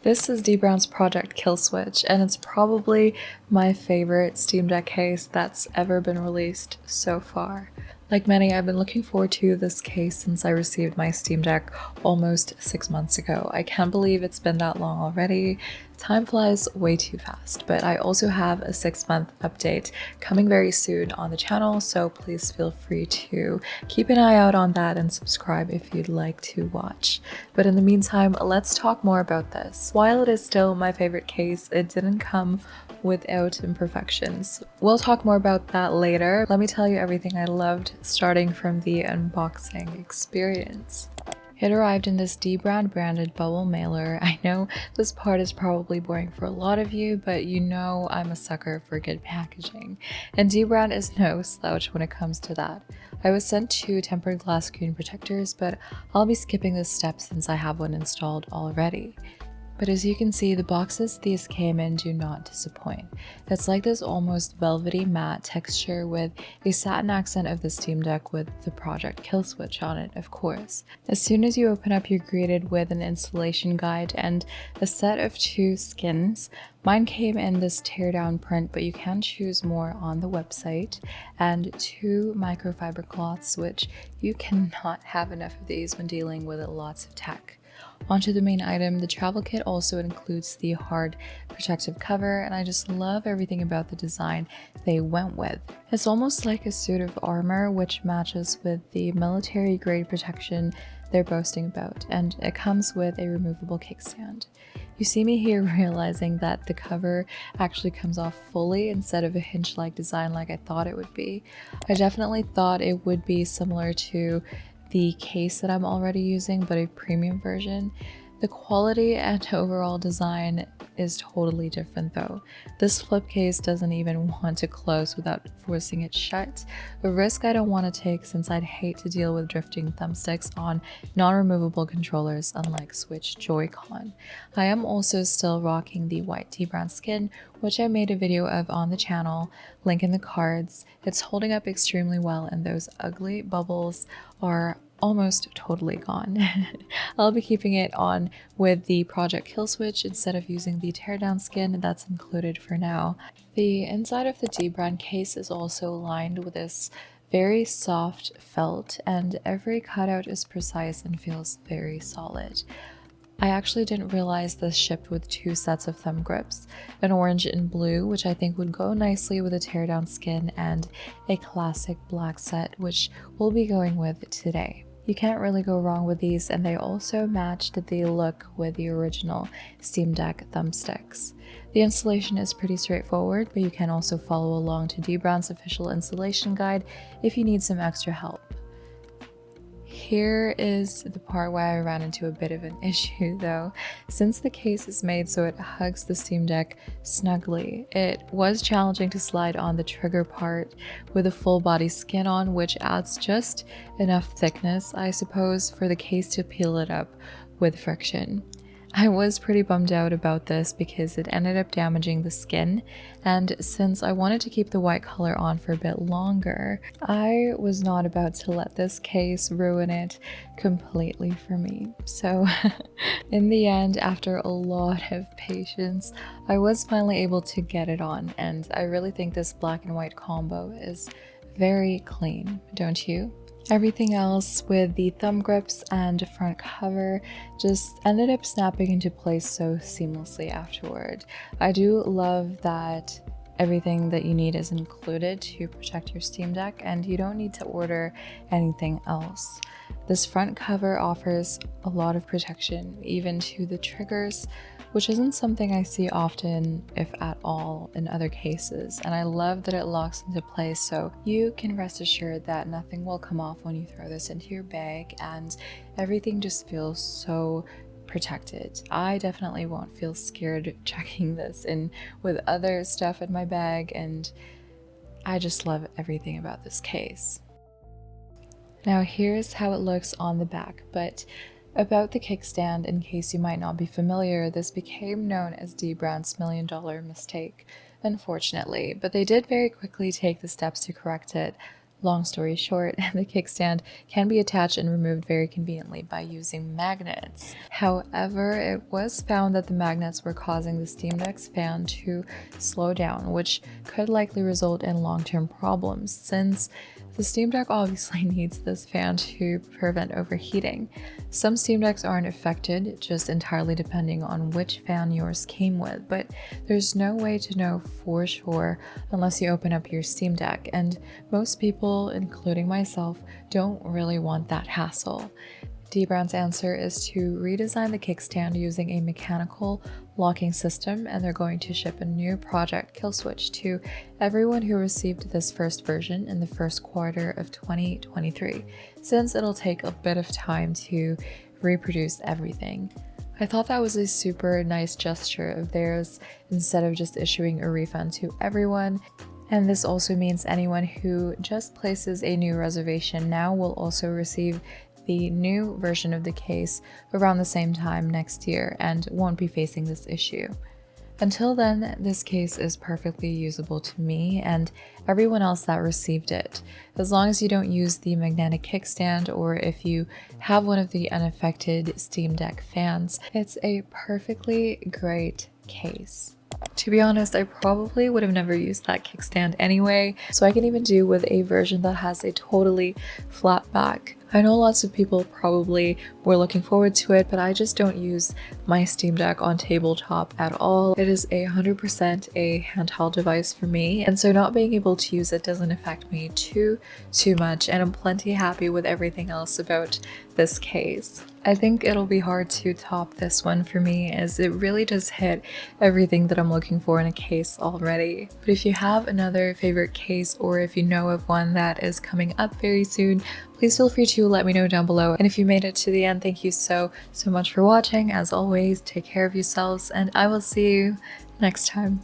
This is dbrand's Project Killswitch, and it's probably my favorite Steam Deck case that's ever been released so far. Like many, I've been looking forward to this case since I received my Steam Deck almost 6 months ago. I can't believe it's been that long already. Time flies way too fast, but I also have a 6-month update coming very soon on the channel, so please feel free to keep an eye out on that and subscribe if you'd like to watch. But in the meantime, let's talk more about this. While it is still my favorite case, it didn't come without imperfections. We'll talk more about that later. Let me tell you everything I loved, starting from the unboxing experience. It arrived in this dbrand branded bubble mailer. I know this part is probably boring for a lot of you, but you know I'm a sucker for good packaging, and dbrand is no slouch when it comes to that. I was sent 2 tempered glass screen protectors, but I'll be skipping this step since I have one installed already. But as you can see, the boxes these came in do not disappoint. It's like this almost velvety matte texture with a satin accent of the Steam Deck with the Project Killswitch on it, of course. As soon as you open up, you're greeted with an installation guide and a set of 2 skins. Mine came in this teardown print, but you can choose more on the website, and 2 microfiber cloths, which you cannot have enough of these when dealing with lots of tech. Onto the main item, the travel kit also includes the hard protective cover, and I just love everything about the design they went with. It's almost like a suit of armor, which matches with the military grade protection they're boasting about, and it comes with a removable kickstand. You see me here realizing that the cover actually comes off fully instead of a hinge-like design like I thought it would be. I definitely thought it would be similar to the case that I'm already using, but a premium version. The quality and overall design is totally different though. This flip case doesn't even want to close without forcing it shut, a risk I don't want to take since I'd hate to deal with drifting thumbsticks on non-removable controllers unlike Switch Joy-Con. I am also still rocking the white dbrand skin, which I made a video of on the channel, link in the cards. It's holding up extremely well and those ugly bubbles are almost totally gone. I'll be keeping it on with the Project Killswitch instead of using the teardown skin that's included for now. The inside of the dbrand case is also lined with this very soft felt, and every cutout is precise and feels very solid. I actually didn't realize this shipped with 2 sets of thumb grips, an orange and blue, which I think would go nicely with a teardown skin, and a classic black set, which we'll be going with today. You can't really go wrong with these, and they also matched the look with the original Steam Deck thumbsticks. The installation is pretty straightforward, but you can also follow along to dbrand's official installation guide if you need some extra help. Here is the part where I ran into a bit of an issue though. Since the case is made so it hugs the Steam Deck snugly, it was challenging to slide on the trigger part with a full body skin on, which adds just enough thickness, I suppose, for the case to peel it up with friction. I was pretty bummed out about this because it ended up damaging the skin, and since I wanted to keep the white color on for a bit longer, I was not about to let this case ruin it completely for me. So in the end, after a lot of patience, I was finally able to get it on, and I really think this black and white combo is very clean, don't you? Everything else with the thumb grips and front cover just ended up snapping into place so seamlessly afterward. I do love that everything that you need is included to protect your Steam Deck, and you don't need to order anything else. This front cover offers a lot of protection, even to the triggers, which isn't something I see often, if at all, in other cases, and I love that it locks into place so you can rest assured that nothing will come off when you throw this into your bag, and everything just feels so protected. I definitely won't feel scared checking this in with other stuff in my bag, and I just love everything about this case. Now here's how it looks on the back, but about the kickstand, in case you might not be familiar, this became known as dbrand's $1 million mistake, unfortunately, but they did very quickly take the steps to correct it Long story short, the kickstand can be attached and removed very conveniently by using magnets. However, it was found that the magnets were causing the Steam Deck's fan to slow down, which could likely result in long-term problems since the Steam Deck obviously needs this fan to prevent overheating. Some Steam Decks aren't affected, just entirely depending on which fan yours came with, but there's no way to know for sure unless you open up your Steam Deck, and most people, including myself, don't really want that hassle. dbrand's answer is to redesign the kickstand using a mechanical locking system, and they're going to ship a new Project Killswitch to everyone who received this first version in the first quarter of 2023, since it'll take a bit of time to reproduce everything. I thought that was a super nice gesture of theirs instead of just issuing a refund to everyone. And this also means anyone who just places a new reservation now will also receive the new version of the case around the same time next year and won't be facing this issue. Until then, this case is perfectly usable to me and everyone else that received it. As long as you don't use the magnetic kickstand or if you have one of the unaffected Steam Deck fans, it's a perfectly great case. To be honest, I probably would have never used that kickstand anyway, so I can even do with a version that has a totally flat back. I know lots of people probably were looking forward to it, but I just don't use my Steam Deck on tabletop at all. It is 100% a handheld device for me, and so not being able to use it doesn't affect me too much, and I'm plenty happy with everything else about this case. I think it'll be hard to top this one for me, as it really does hit everything that I'm looking for in a case already. But if you have another favorite case, or if you know of one that is coming up very soon, please feel free to let me know down below. And if you made it to the end, thank you so much for watching. As always, take care of yourselves, and I will see you next time.